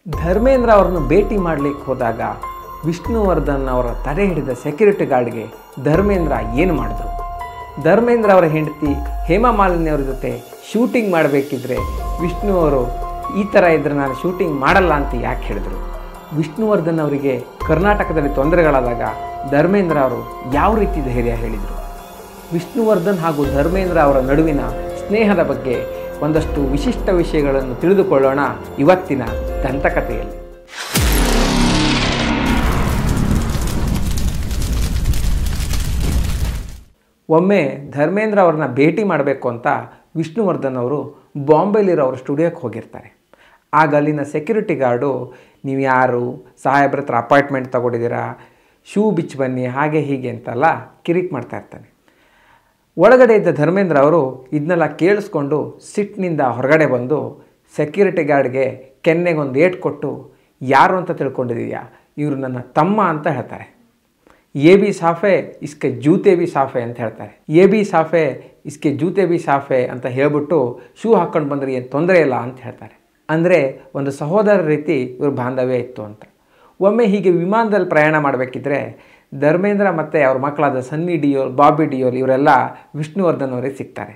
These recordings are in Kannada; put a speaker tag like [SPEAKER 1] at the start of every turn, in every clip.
[SPEAKER 1] ಧರ್ಮೇಂದ್ರ ಅವರನ್ನು ಭೇಟಿ ಮಾಡಲಿಕ್ಕೆ ಹೋದಾಗ ವಿಷ್ಣುವರ್ಧನ್ ಅವರ ತಡೆ ಹಿಡಿದ ಸೆಕ್ಯೂರಿಟಿ ಗಾರ್ಡ್ಗೆ ಧರ್ಮೇಂದ್ರ ಏನು ಮಾಡಿದ್ರು? ಧರ್ಮೇಂದ್ರ ಅವರ ಹೆಂಡತಿ ಹೇಮಾ ಮಾಲಿನಿ ಅವರ ಜೊತೆ ಶೂಟಿಂಗ್ ಮಾಡಬೇಕಿದ್ರೆ ವಿಷ್ಣು ಅವರು ಈ ಥರ ಇದ್ದರೆ ನಾನು ಶೂಟಿಂಗ್ ಮಾಡಲ್ಲ ಅಂತ ಯಾಕೆ ಹೇಳಿದರು? ವಿಷ್ಣುವರ್ಧನ್ ಅವರಿಗೆ ಕರ್ನಾಟಕದಲ್ಲಿ ತೊಂದರೆಗಳಾದಾಗ ಧರ್ಮೇಂದ್ರ ಅವರು ಯಾವ ರೀತಿ ಧೈರ್ಯ ಹೇಳಿದರು? ವಿಷ್ಣುವರ್ಧನ್ ಹಾಗೂ ಧರ್ಮೇಂದ್ರ ಅವರ ನಡುವಿನ ಸ್ನೇಹದ ಬಗ್ಗೆ ಒಂದಷ್ಟು ವಿಶಿಷ್ಟ ವಿಷಯಗಳನ್ನು ತಿಳಿದುಕೊಳ್ಳೋಣ ಇವತ್ತಿನ ದಂತಕಥೆಯಲ್ಲಿ. ಒಮ್ಮೆ ಧರ್ಮೇಂದ್ರ ಅವ್ರನ್ನ ಭೇಟಿ ಮಾಡಬೇಕು ಅಂತ ವಿಷ್ಣುವರ್ಧನ್ ಅವರು ಬಾಂಬೆಲಿರೋ ಅವ್ರ ಸ್ಟುಡಿಯೋಕ್ಕೆ ಹೋಗಿರ್ತಾರೆ. ಆಗ ಅಲ್ಲಿನ ಸೆಕ್ಯೂರಿಟಿ ಗಾರ್ಡು, ನೀವು ಯಾರು, ಸಾಹೇಬ್ರ ಹತ್ರ ಅಪಾಯಿಂಟ್ಮೆಂಟ್ ತೊಗೊಂಡಿದ್ದೀರಾ, ಶೂ ಬಿಚ್ಚಿ ಬನ್ನಿ, ಹಾಗೆ ಹೀಗೆ ಅಂತೆಲ್ಲ ಕಿರಿಕ್ ಮಾಡ್ತಾ ಇರ್ತಾನೆ. ಒಳಗಡೆ ಇದ್ದ ಧರ್ಮೇಂದ್ರ ಅವರು ಇದನ್ನೆಲ್ಲ ಕೇಳಿಸ್ಕೊಂಡು ಸಿಟ್ಟಿನಿಂದ ಹೊರಗಡೆ ಬಂದು ಸೆಕ್ಯೂರಿಟಿ ಗಾರ್ಡ್ಗೆ ಕೆನ್ನೆಗೊಂದು ಏಟು ಕೊಟ್ಟು, ಯಾರು ಅಂತ ತಿಳ್ಕೊಂಡಿದೀಯಾ, ಇವರು ನನ್ನ ತಮ್ಮ ಅಂತ ಹೇಳ್ತಾರೆ. ಎ ಬಿ ಸಾಫೆ ಇಸ್ಕೆ ಜೂತೆ ಬಿ ಸಾಫೆ ಅಂತ ಹೇಳ್ತಾರೆ. ಎ ಬಿ ಸಾಫೆ ಇಸ್ಕೆ ಜೂತೆ ಬಿ ಸಾಫೆ ಅಂತ ಹೇಳ್ಬಿಟ್ಟು ಶೂ ಹಾಕ್ಕೊಂಡು ಬಂದರೆ ಏನು ತೊಂದರೆ ಇಲ್ಲ ಅಂತ ಹೇಳ್ತಾರೆ. ಅಂದರೆ ಒಂದು ಸಹೋದರ ರೀತಿ ಇವ್ರ ಬಾಂಧವ್ಯ ಇತ್ತು ಅಂತ. ಒಮ್ಮೆ ಹೀಗೆ ವಿಮಾನದಲ್ಲಿ ಪ್ರಯಾಣ ಮಾಡಬೇಕಿದ್ರೆ ಧರ್ಮೇಂದ್ರ ಮತ್ತು ಅವ್ರ ಮಕ್ಕಳಾದ ಸನ್ನಿ ಡಿಯೋಲ್, ಬಾಬಿ ಡಿಯೋಲ್ ಇವರೆಲ್ಲ ವಿಷ್ಣುವರ್ಧನ್ ಅವರಿಗೆ ಸಿಗ್ತಾರೆ.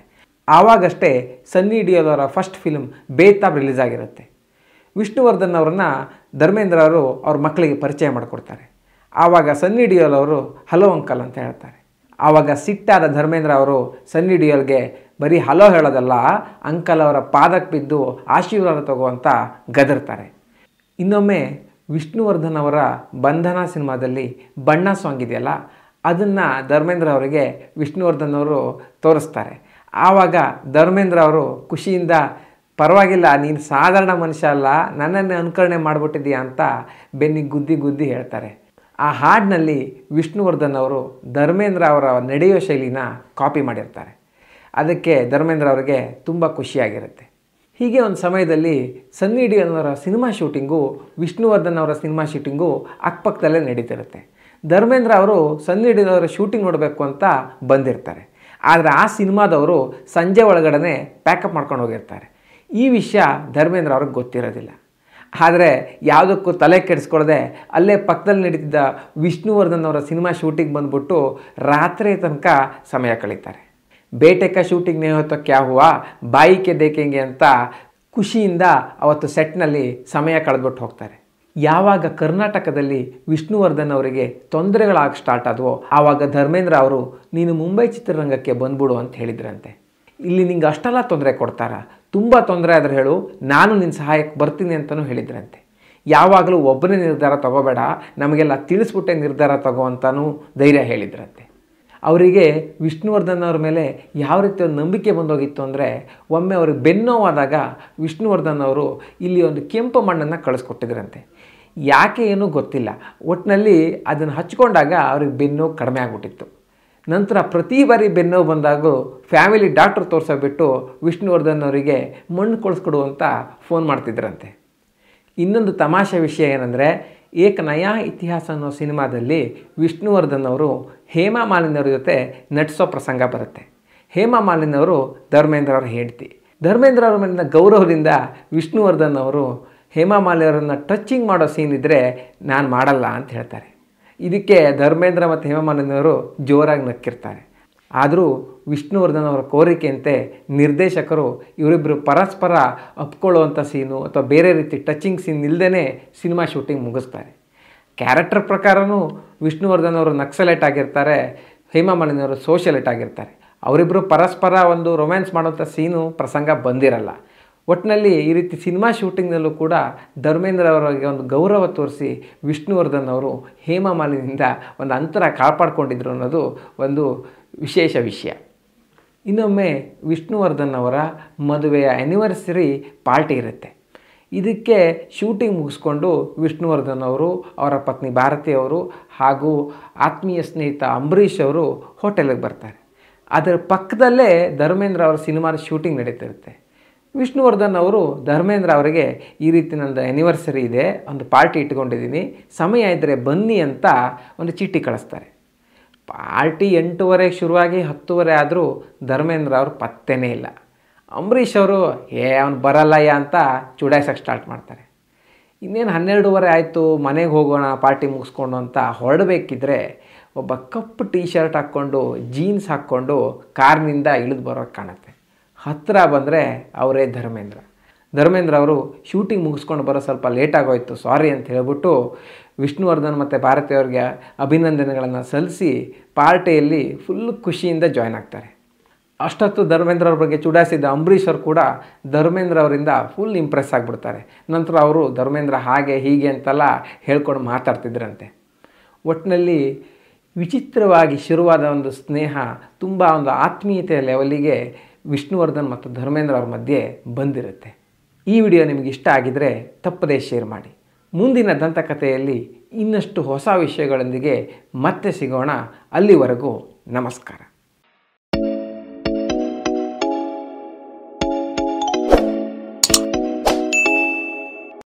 [SPEAKER 1] ಆವಾಗಷ್ಟೇ ಸನ್ನಿ ಡಿಯೋಲ್ ಅವರ ಫಸ್ಟ್ ಫಿಲ್ಮ್ ಬೇತಾಬ್ ರಿಲೀಸ್ ಆಗಿರುತ್ತೆ. ವಿಷ್ಣುವರ್ಧನ್ ಅವ್ರನ್ನ ಧರ್ಮೇಂದ್ರ ಅವರು ಅವ್ರ ಮಕ್ಕಳಿಗೆ ಪರಿಚಯ ಮಾಡಿಕೊಡ್ತಾರೆ. ಆವಾಗ ಸನ್ನಿ ಡಿಯೋಲ್ ಅವರು ಹಲೋ ಅಂಕಲ್ ಅಂತ ಹೇಳ್ತಾರೆ. ಆವಾಗ ಸಿಟ್ಟಾದ ಧರ್ಮೇಂದ್ರ ಅವರು ಸನ್ನಿ ಡಿಯೋಲ್ಗೆ ಬರೀ ಹಲೋ ಹೇಳೋದಲ್ಲ, ಅಂಕಲ್ ಅವರ ಪಾದಕ್ಕೆ ಬಿದ್ದು ಆಶೀರ್ವಾದ ತಗೋವಂತ ಗದರ್ತಾರೆ. ಇನ್ನೊಮ್ಮೆ ವಿಷ್ಣುವರ್ಧನ್ ಅವರ ಬಂಧನ ಸಿನಿಮಾದಲ್ಲಿ ಬಣ್ಣ ಸಾಂಗ್ ಇದೆಯಲ್ಲ, ಅದನ್ನು ಧರ್ಮೇಂದ್ರ ಅವರಿಗೆ ವಿಷ್ಣುವರ್ಧನ್ ಅವರು ತೋರಿಸ್ತಾರೆ. ಆವಾಗ ಧರ್ಮೇಂದ್ರ ಅವರು ಖುಷಿಯಿಂದ, ಪರವಾಗಿಲ್ಲ, ನೀನು ಸಾಧಾರಣ ಮನುಷ್ಯ ಅಲ್ಲ, ನನ್ನನ್ನೇ ಅನುಕರಣೆ ಮಾಡಿಬಿಟ್ಟಿದ್ದೀಯಾ ಅಂತ ಬೆನ್ನಿಗೆ ಗುದ್ದಿ ಗುದ್ದಿ ಹೇಳ್ತಾರೆ. ಆ ಹಾಡಿನಲ್ಲಿ ವಿಷ್ಣುವರ್ಧನ್ ಅವರು ಧರ್ಮೇಂದ್ರ ಅವರ ನಡೆಯೋ ಶೈಲಿನ ಕಾಪಿ ಮಾಡಿರ್ತಾರೆ. ಅದಕ್ಕೆ ಧರ್ಮೇಂದ್ರ ಅವರಿಗೆ ತುಂಬ ಖುಷಿಯಾಗಿರುತ್ತೆ. ಹೀಗೆ ಒಂದು ಸಮಯದಲ್ಲಿ ಸನ್ನಿ ಡಿಯೋಲ್ ಅವರ ಸಿನಿಮಾ ಶೂಟಿಂಗು, ವಿಷ್ಣುವರ್ಧನ್ ಅವರ ಸಿನಿಮಾ ಶೂಟಿಂಗು ಅಕ್ಕಪಕ್ಕದಲ್ಲೇ ನಡೀತಿರುತ್ತೆ. ಧರ್ಮೇಂದ್ರ ಅವರು ಸನ್ನಿ ಡಿಯೋಲ್ ಅವರ ಶೂಟಿಂಗ್ ನೋಡಬೇಕು ಅಂತ ಬಂದಿರ್ತಾರೆ. ಆದರೆ ಆ ಸಿನಿಮಾದವರು ಸಂಜೆ ಒಳಗಡೆ ಪ್ಯಾಕಪ್ ಮಾಡ್ಕೊಂಡು ಹೋಗಿರ್ತಾರೆ. ಈ ವಿಷಯ ಧರ್ಮೇಂದ್ರ ಅವ್ರಿಗೆ ಗೊತ್ತಿರೋದಿಲ್ಲ. ಆದರೆ ಯಾವುದಕ್ಕೂ ತಲೆ ಕೆಡಿಸ್ಕೊಳ್ಳದೆ ಅಲ್ಲೇ ಪಕ್ಕದಲ್ಲಿ ನಡೀತಿದ್ದ ವಿಷ್ಣುವರ್ಧನ್ ಅವರ ಸಿನಿಮಾ ಶೂಟಿಂಗ್ ಬಂದುಬಿಟ್ಟು ರಾತ್ರಿ ತನಕ ಸಮಯ ಕಳೀತಾರೆ. ಬೇಟೆ ಕಾ ಶೂಟಿಂಗ್ ನೇ ಹೋತೋ ಕ್ಯಾ ಹುವಾ, ಬಾಯಿಕೆ ದೇಖೆಂಗೆ ಅಂತ ಖುಷಿಯಿಂದ ಅವತ್ತು ಸೆಟ್ನಲ್ಲಿ ಸಮಯ ಕಳೆದ್ಬಿಟ್ಟು ಹೋಗ್ತಾರೆ. ಯಾವಾಗ ಕರ್ನಾಟಕದಲ್ಲಿ ವಿಷ್ಣುವರ್ಧನ್ ಅವರಿಗೆ ತೊಂದರೆಗಳಾಗಿ ಸ್ಟಾರ್ಟ್ ಆದವೋ ಆವಾಗ ಧರ್ಮೇಂದ್ರ ಅವರು, ನೀನು ಮುಂಬೈ ಚಿತ್ರರಂಗಕ್ಕೆ ಬಂದ್ಬಿಡು ಅಂತ ಹೇಳಿದ್ರಂತೆ. ಇಲ್ಲಿ ನಿಂಗೆ ಅಷ್ಟೆಲ್ಲ ತೊಂದರೆ ಕೊಡ್ತಾರಾ, ತುಂಬ ತೊಂದರೆ ಆದರೆ ಹೇಳು, ನಾನು ನಿನ್ನ ಸಹಾಯಕ್ಕೆ ಬರ್ತೀನಿ ಅಂತಲೂ ಹೇಳಿದ್ರಂತೆ. ಯಾವಾಗಲೂ ಒಬ್ಬನೇ ನಿರ್ಧಾರ ತಗೋಬೇಡ, ನಮಗೆಲ್ಲ ತಿಳಿಸ್ಬಿಟ್ಟೆ ನಿರ್ಧಾರ ತಗೋ ಅಂತಲೂ ಧೈರ್ಯ ಹೇಳಿದ್ರಂತೆ. ಅವರಿಗೆ ವಿಷ್ಣುವರ್ಧನ್ ಅವ್ರ ಮೇಲೆ ಯಾವ ರೀತಿ ಒಂದು ನಂಬಿಕೆ ಬಂದೋಗಿತ್ತು ಅಂದರೆ, ಒಮ್ಮೆ ಅವ್ರಿಗೆ ಬೆನ್ನೋವಾದಾಗ ವಿಷ್ಣುವರ್ಧನ್ ಅವರು ಇಲ್ಲಿ ಒಂದು ಕೆಂಪು ಮಣ್ಣನ್ನು ಕಳಿಸ್ಕೊಟ್ಟಿದ್ರಂತೆ. ಯಾಕೆ ಏನೂ ಗೊತ್ತಿಲ್ಲ, ಒಟ್ಟಿನಲ್ಲಿ ಅದನ್ನು ಹಚ್ಕೊಂಡಾಗ ಅವ್ರಿಗೆ ಬೆನ್ನು ಕಡಿಮೆ ಆಗಿಬಿಟ್ಟಿತ್ತು. ನಂತರ ಪ್ರತಿ ಬಾರಿ ಬೆನ್ನು ಬಂದಾಗೂ ಫ್ಯಾಮಿಲಿ ಡಾಕ್ಟ್ರ್ ತೋರಿಸೋಬಿಟ್ಟು ವಿಷ್ಣುವರ್ಧನ್ ಅವರಿಗೆ ಮಣ್ಣು ಕೊಳಿಸ್ಕೊಡು ಅಂತ ಫೋನ್ ಮಾಡ್ತಿದ್ರಂತೆ. ಇನ್ನೊಂದು ತಮಾಷೆ ವಿಷಯ ಏನಂದರೆ, ಏಕ ನಯಾ ಇತಿಹಾಸ ಅನ್ನೋ ಸಿನಿಮಾದಲ್ಲಿ ವಿಷ್ಣುವರ್ಧನ್ ಅವರು ಹೇಮಾ ಮಾಲಿನಿ ಅವ್ರ ಜೊತೆ ನಟಿಸೋ ಪ್ರಸಂಗ ಬರುತ್ತೆ. ಹೇಮಾ ಮಾಲಿನಿ ಅವರು ಧರ್ಮೇಂದ್ರ ಅವರ ಹೆಂಡತಿ. ಧರ್ಮೇಂದ್ರ ಅವ್ರ ಮೇಲಿನ ಗೌರವದಿಂದ ವಿಷ್ಣುವರ್ಧನ್ ಅವರು ಹೇಮಾ ಮಾಲಿನಿ ಅವರನ್ನು ಟಚ್ಚಿಂಗ್ ಮಾಡೋ ಸೀನ್ ಇದ್ದರೆ ನಾನು ಮಾಡಲ್ಲ ಅಂತ ಹೇಳ್ತಾರೆ. ಇದಕ್ಕೆ ಧರ್ಮೇಂದ್ರ ಮತ್ತು ಹೇಮಾ ಮಾಲಿನಿ ಅವರು ಜೋರಾಗಿ ನಕ್ಕಿರ್ತಾರೆ. ಆದರೂ ವಿಷ್ಣುವರ್ಧನ್ ಅವರ ಕೋರಿಕೆಯಂತೆ ನಿರ್ದೇಶಕರು ಇವರಿಬ್ಬರು ಪರಸ್ಪರ ಒಪ್ಕೊಳ್ಳುವಂಥ ಸೀನು ಅಥವಾ ಬೇರೆ ರೀತಿ ಟಚಿಂಗ್ ಸೀನ್ ಇಲ್ಲದೇ ಸಿನಿಮಾ ಶೂಟಿಂಗ್ ಮುಗಿಸ್ತಾರೆ. ಕ್ಯಾರೆಕ್ಟರ್ ಪ್ರಕಾರವೂ ವಿಷ್ಣುವರ್ಧನ್ ಅವರು ನಕ್ಸಲೈಟ್ ಆಗಿರ್ತಾರೆ, ಹೇಮಾ ಮಾಲಿನಿ ಅವರು ಸೋಷಿಯಲೈಟ್ ಆಗಿರ್ತಾರೆ. ಅವರಿಬ್ಬರು ಪರಸ್ಪರ ಒಂದು ರೊಮ್ಯಾನ್ಸ್ ಮಾಡುವಂಥ ಸೀನು ಪ್ರಸಂಗ ಬಂದಿರಲ್ಲ. ಒಟ್ಟಿನಲ್ಲಿ ಈ ರೀತಿ ಸಿನಿಮಾ ಶೂಟಿಂಗ್ನಲ್ಲೂ ಕೂಡ ಧರ್ಮೇಂದ್ರ ಅವರಿಗೆ ಒಂದು ಗೌರವ ತೋರಿಸಿ ವಿಷ್ಣುವರ್ಧನ್ ಅವರು ಹೇಮಾ ಮಾಲಿನಿಯಿಂದ ಒಂದು ಅಂತರ ಕಾಪಾಡಿಕೊಂಡಿದ್ರು ಅನ್ನೋದು ಒಂದು ವಿಶೇಷ ವಿಷಯ. ಇನ್ನೊಮ್ಮೆ ವಿಷ್ಣುವರ್ಧನ್ ಅವರ ಮದುವೆಯ ಆ್ಯನಿವರ್ಸರಿ ಪಾರ್ಟಿ ಇರುತ್ತೆ. ಇದಕ್ಕೆ ಶೂಟಿಂಗ್ ಮುಗಿಸ್ಕೊಂಡು ವಿಷ್ಣುವರ್ಧನ್ ಅವರು, ಅವರ ಪತ್ನಿ ಭಾರತಿ ಅವರು ಹಾಗೂ ಆತ್ಮೀಯ ಸ್ನೇಹಿತ ಅಂಬರೀಷ್ ಅವರು ಹೋಟೆಲಿಗೆ ಬರ್ತಾರೆ. ಅದರ ಪಕ್ಕದಲ್ಲೇ ಧರ್ಮೇಂದ್ರ ಅವರ ಸಿನಿಮಾದ ಶೂಟಿಂಗ್ ನಡೀತಿರುತ್ತೆ. ವಿಷ್ಣುವರ್ಧನ್ ಅವರು ಧರ್ಮೇಂದ್ರ ಅವರಿಗೆ, ಈ ರೀತಿ ನಂದು ಆ್ಯನಿವರ್ಸರಿ ಇದೆ, ಒಂದು ಪಾರ್ಟಿ ಇಟ್ಕೊಂಡಿದ್ದೀನಿ, ಸಮಯ ಇದ್ದರೆ ಬನ್ನಿ ಅಂತ ಒಂದು ಚೀಟಿ ಕಳಿಸ್ತಾರೆ. ಪಾರ್ಟಿ 8:30 ಶುರುವಾಗಿ 10:30 ಆದರೂ ಧರ್ಮೇಂದ್ರ ಅವರು ಪತ್ತೆನೇ ಇಲ್ಲ. ಅಂಬರೀಷ್ ಅವರು ಅವನು ಬರಲ್ಲಯ್ಯ ಅಂತ ಚುಡಾಯಿಸೋಕ್ಕೆ ಸ್ಟಾರ್ಟ್ ಮಾಡ್ತಾರೆ. ಇನ್ನೇನು 12:30 ಆಯಿತು, ಮನೆಗೆ ಹೋಗೋಣ ಪಾರ್ಟಿ ಮುಗಿಸ್ಕೊಂಡು ಅಂತ ಹೊರಡಬೇಕಿದ್ರೆ ಒಬ್ಬ ಕಪ್ಪು ಟೀ ಶರ್ಟ್ ಹಾಕ್ಕೊಂಡು ಜೀನ್ಸ್ ಹಾಕ್ಕೊಂಡು ಕಾರ್ನಿಂದ ಇಳಿದು ಬರೋಕ್ಕೆ ಕಾಣುತ್ತೆ. ಹತ್ತಿರ ಬಂದರೆ ಅವರೇ ಧರ್ಮೇಂದ್ರ ಅವರು ಶೂಟಿಂಗ್ ಮುಗಿಸ್ಕೊಂಡು ಬರೋ ಸ್ವಲ್ಪ ಲೇಟ್ ಆಗೋಯ್ತು, ಸಾರಿ ಅಂತ ಹೇಳ್ಬಿಟ್ಟು ವಿಷ್ಣುವರ್ಧನ್ ಮತ್ತು ಭಾರತಿ ಅವ್ರಿಗೆ ಅಭಿನಂದನೆಗಳನ್ನು ಸಲ್ಲಿಸಿ ಪಾರ್ಟಿಯಲ್ಲಿ ಫುಲ್ ಖುಷಿಯಿಂದ ಜಾಯ್ನ್ ಆಗ್ತಾರೆ. ಅಷ್ಟೊತ್ತು ಧರ್ಮೇಂದ್ರ ಅವ್ರ ಬಗ್ಗೆ ಚುಡಾಯಿಸಿದ್ದ ಅಂಬರೀಷ್ ಅವರು ಕೂಡ ಧರ್ಮೇಂದ್ರ ಅವರಿಂದ ಫುಲ್ ಇಂಪ್ರೆಸ್ ಆಗಿಬಿಡ್ತಾರೆ. ನಂತರ ಅವರು ಧರ್ಮೇಂದ್ರ ಹಾಗೆ ಹೀಗೆ ಅಂತೆಲ್ಲ ಹೇಳ್ಕೊಂಡು ಮಾತಾಡ್ತಿದ್ರಂತೆ. ಒಟ್ಟಿನಲ್ಲಿ ವಿಚಿತ್ರವಾಗಿ ಶುರುವಾದ ಒಂದು ಸ್ನೇಹ ತುಂಬ ಒಂದು ಆತ್ಮೀಯತೆಯ ಲೆವೆಲಿಗೆ ವಿಷ್ಣುವರ್ಧನ್ ಮತ್ತು ಧರ್ಮೇಂದ್ರ ಅವ್ರ ಮಧ್ಯೆ ಬಂದಿರುತ್ತೆ. ಈ ವಿಡಿಯೋ ನಿಮಗೆ ಇಷ್ಟ ಆಗಿದರೆ ತಪ್ಪದೇ ಶೇರ್ ಮಾಡಿ. ಮುಂದಿನ ದಂತಕಥೆಯಲ್ಲಿ ಇನ್ನಷ್ಟು ಹೊಸ ವಿಷಯಗಳೊಂದಿಗೆ ಮತ್ತೆ ಸಿಗೋಣ. ಅಲ್ಲಿವರೆಗೂ ನಮಸ್ಕಾರ.